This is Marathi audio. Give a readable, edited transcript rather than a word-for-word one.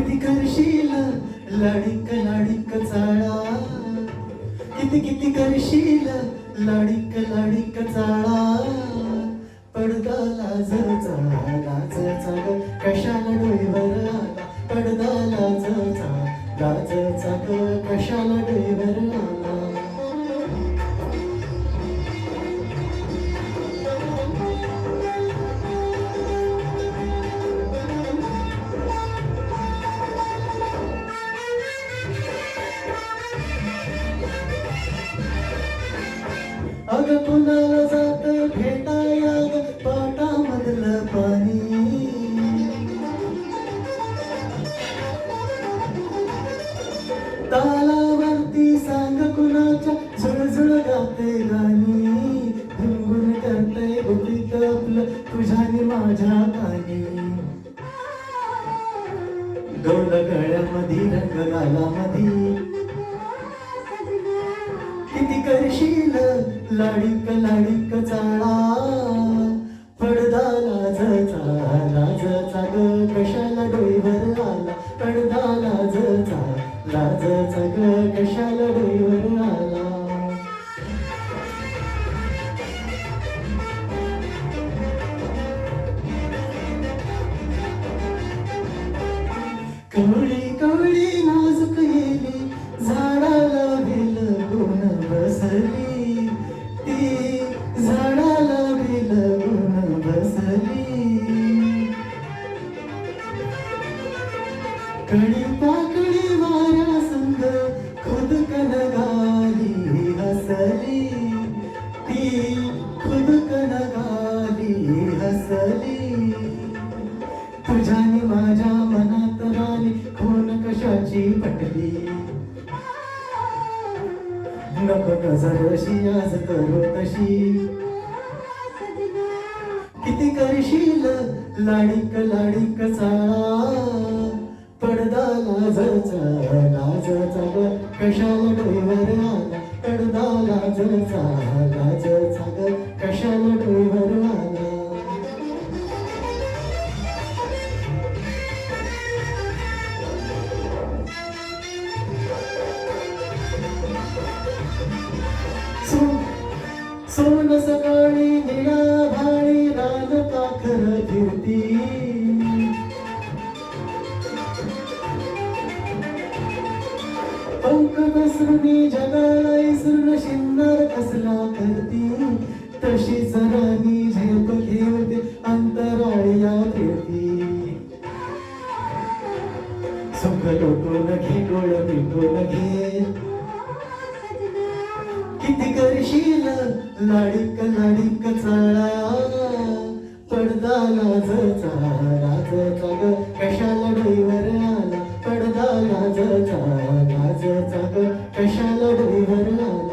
किती करशील लाडिक लाडिक चाळा, किती किती करशील लाडिक लाडिक चाळा. पडदा लाजचा लाजचा ग कशाला डोईवर आला, पडदा लाजचा लाजचा ग कशाला डोईवर आला. अग कुणाला जात भेटाया ग पाटामधलं पाणी, तालावरती सांग कुणाच्या झुळझुळ गाते गाणी. गुणगुण करतय गुपित आपलं तुझ्याने माझ्या कानी. गौल गळ्यामध्ये रंग गालामध्ये, किती करशील लाडिक लाडिक चाळा. पडदा लाजचा लाजचा ग कशाला डोईवर आला, पडदा लाजचा लाजचा ग कशाला डोईवर आला. कवळी कवळी नाजूक येली झाडाला बिलगून बसली, ती झाडाला बिलगून बसली. कडी पाकडी वाऱ्या संग खुदकन गाली हसली, ती खुदकन गाली हसली. तुझ्याने माझ्या मनात राणी खून कशाची पटली. नको नजर अशी आज करू तशी, किती करशील लाडिक लाडिक चाळा. पडदा लाजचा लाजचा ग कशाला डोईवर आला, पडदा लाजचा लाजचा ग कशाला डोईवर आला. सोन सकाळी निळा भाळी लाल पाखर फिरती, पंख पसरुनी जगाला इसरून शिंगार कसला करती. तशीच राणी झेप घेवते अंतराळ्या फिरती. सुख लोटून घे डोळ मिटून घे, किती करशील लाडिक लाडिक चाळा. पडदा लाजचा लाजचा ग कशाला डोईवर आला, पडदा लाजचा लाजचा ग कशाला डोईवर आला.